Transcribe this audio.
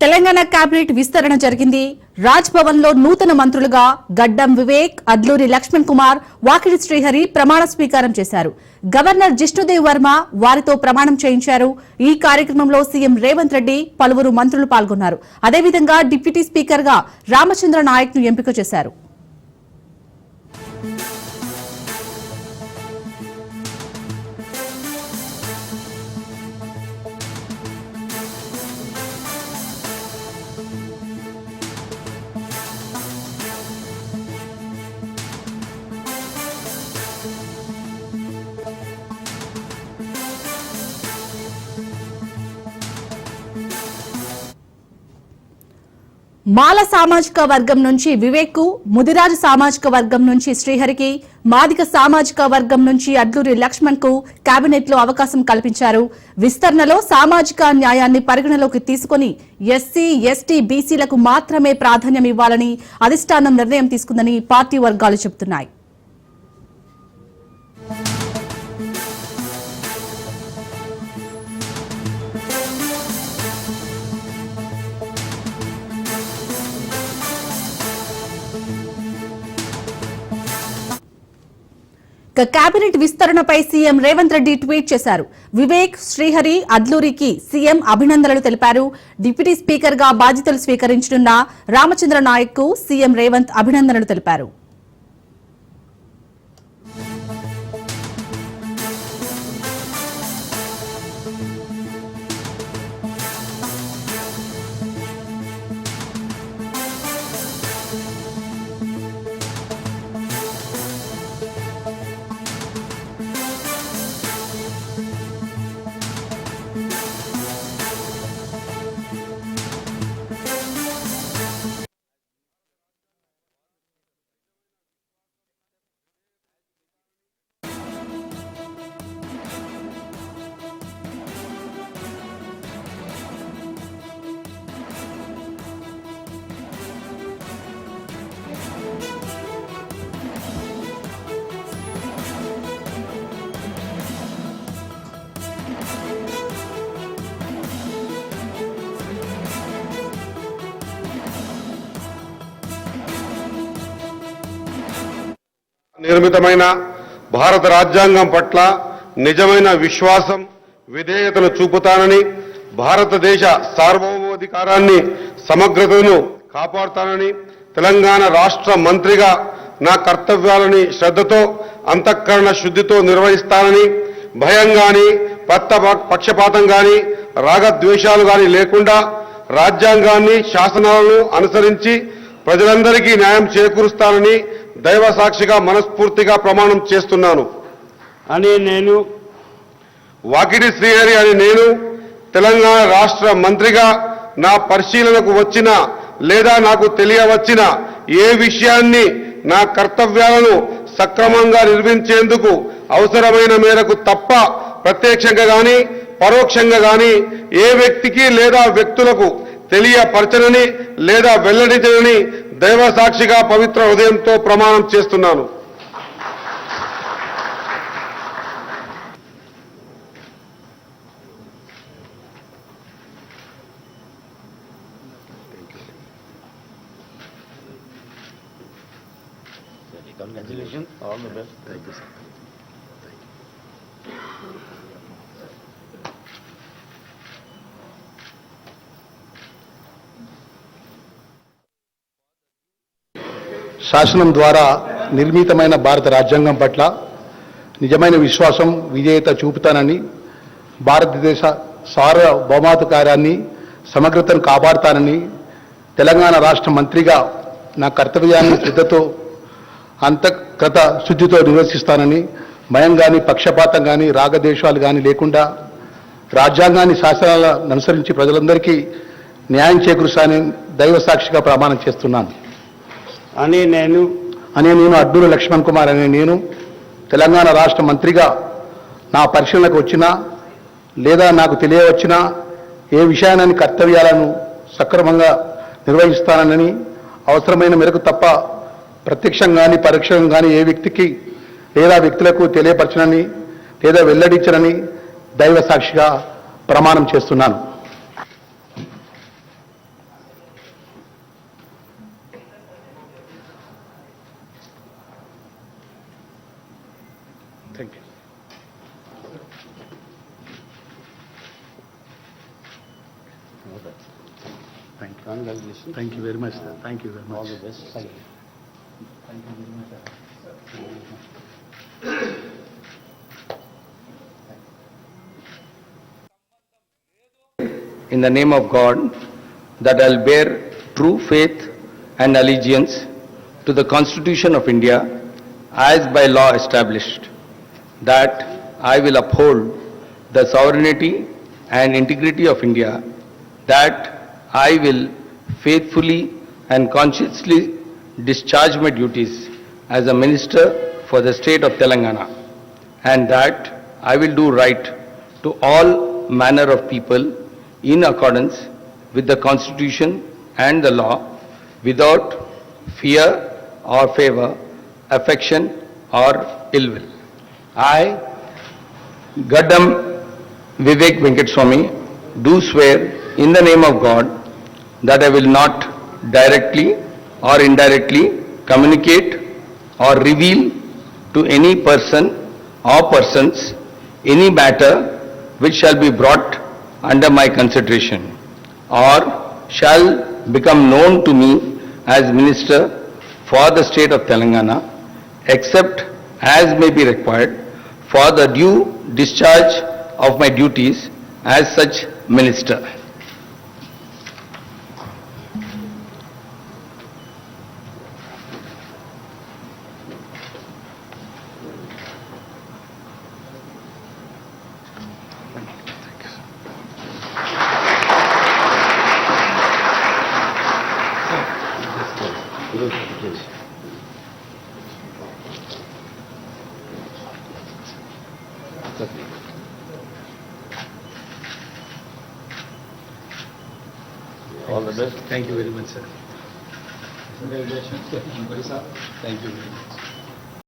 Telangana cabinet విస్తరణ జరిగింది. రాజ్ భవన్ లో నూతన మంత్రులుగా గడ్డం వివేక్, అద్లూరి లక్ష్మణ్ కుమార్, వాకిటి శ్రీహరి ప్రమాణ స్వీకారం చేశారు. గవర్నర్ జిష్ణుదేవ్ వర్మ వారితో ప్రమాణం చేయించారు. ఈ కార్యక్రమంలో సీఎం రేవంత్ రెడ్డి, పలువురు మంత్రులు పాల్గొన్నారు. అదేవిధంగా డిప్యూటీ స్పీకర్ గా రామచంద్ర నాయక్ ను ఎంపిక చేశారు. మాల సామాజిక వర్గం నుంచి వివేక్ కు, ముదిరాజు సామాజిక వర్గం నుంచి శ్రీహరికి, మాదిక సామాజిక వర్గం నుంచి అడ్లూరి లక్ష్మణ్ కు కేబినెట్ లో అవకాశం కల్పించారు. విస్తరణలో సామాజిక న్యాయాన్ని పరిగణలోకి తీసుకుని ఎస్సీ, ఎస్టీ, బీసీలకు మాత్రమే ప్రాధాన్యం ఇవ్వాలని అధిష్టానం నిర్ణయం తీసుకుందని పార్టీ వర్గాలు చెబుతున్నాయి. కేబినెట్ విస్తరణపై సీఎం రేవంత్ రెడ్డి ట్వీట్ చేశారు. వివేక్, శ్రీహరి, అద్లూరికి సీఎం అభినందనలు తెలిపారు. డిప్యూటీ స్పీకర్ గా బాధ్యతలు స్వీకరించనున్న రామచంద్ర నాయక్ కు సీఎం రేవంత్ అభినందనలు తెలిపారు. నిర్మితమైన భారత రాజ్యాంగం పట్ల నిజమైన విశ్వాసం, విధేయతను చూపుతానని, భారతదేశ సార్వభౌమాధికారాన్ని, సమగ్రతను కాపాడుతానని, తెలంగాణ రాష్ట్ర మంత్రిగా నా కర్తవ్యాలని శ్రద్ధతో, అంతఃకరణ శుద్ధితో నిర్వహిస్తానని, భయం గాని, పక్షపాతం గాని, రాగద్వేషాలు గాని లేకుండా రాజ్యాంగాన్ని, శాసనాలను అనుసరించి ప్రజలందరికీ న్యాయం చేకూరుస్తానని దైవ సాక్షిగా మనస్ఫూర్తిగా ప్రమాణం చేస్తున్నాను అని నేను వాకిటి శ్రీహరి అని నేను తెలంగాణ రాష్ట్ర మంత్రిగా నా పరిశీలనకు వచ్చిన లేదా నాకు తెలియవచ్చిన ఏ విషయాన్ని నా కర్తవ్యాలను సక్రమంగా నిర్వహించేందుకు అవసరమైన మేరకు తప్ప ప్రత్యక్షంగా గాని పరోక్షంగా గాని ఏ వ్యక్తికి లేదా వ్యక్తులకు తెలియపరచనని లేదా వెల్లడించనని దైవ సాక్షిగా పవిత్ర హృదయంతో ప్రమాణం చేస్తున్నాను. Congratulations, all the best. Thank you, sir. శాసనం ద్వారా నిర్మితమైన భారత రాజ్యాంగం పట్ల నిజమైన విశ్వాసం, విధేయత చూపుతానని, భారతదేశ సార్వభౌమాధికారాన్ని, సమగ్రతను కాపాడుతానని, తెలంగాణ రాష్ట్ర మంత్రిగా నా కర్తవ్యాన్ని శ్రద్ధతో, అంతఃకృత శుద్ధితో నిర్వర్తిస్తానని, భయం కానీ, పక్షపాతం కానీ, రాగద్వేషాలు కానీ లేకుండా రాజ్యాంగాన్ని, శాసనాలను అనుసరించి ప్రజలందరికీ న్యాయం చేకూరుస్తానని దైవ సాక్షిగా ప్రమాణం చేస్తున్నాను అని నేను అడ్లూరి లక్ష్మణ్ కుమార్ అనే నేను తెలంగాణ రాష్ట్ర మంత్రిగా నా పరిశీలనకు వచ్చినా లేదా నాకు తెలియవచ్చినా ఏ విషయాన్ని కర్తవ్యాలను సక్రమంగా నిర్వహిస్తానని అవసరమైన మేరకు తప్ప ప్రత్యక్షంగా కానీ పరోక్షంగా కానీ ఏ వ్యక్తికి లేదా వ్యక్తులకు తెలియపరచనని లేదా వెల్లడించనని దైవ సాక్షిగా ప్రమాణం చేస్తున్నాను. Thank you. Congratulations. Thank you very much sir. Thank you very All much. the best. Thank you. In the name of God, that I will bear true faith and allegiance to the Constitution of India as by law established, that I will uphold the sovereignty and integrity of India, that I will faithfully and conscientiously discharge my duties as a minister for the state of Telangana, and that I will do right to all manner of people in accordance with the Constitution and the law, without fear or favor, affection or ill will. I, Gaddam Vivek Venkateswamy, do swear in the name of God that I will not directly or indirectly communicate or reveal to any person or persons any matter which shall be brought under my consideration or shall become known to me as Minister for the state of Telangana, except as may be required for the due discharge of my duties as such minister. Please. All the best. Thank you very much sir. Thank you very much.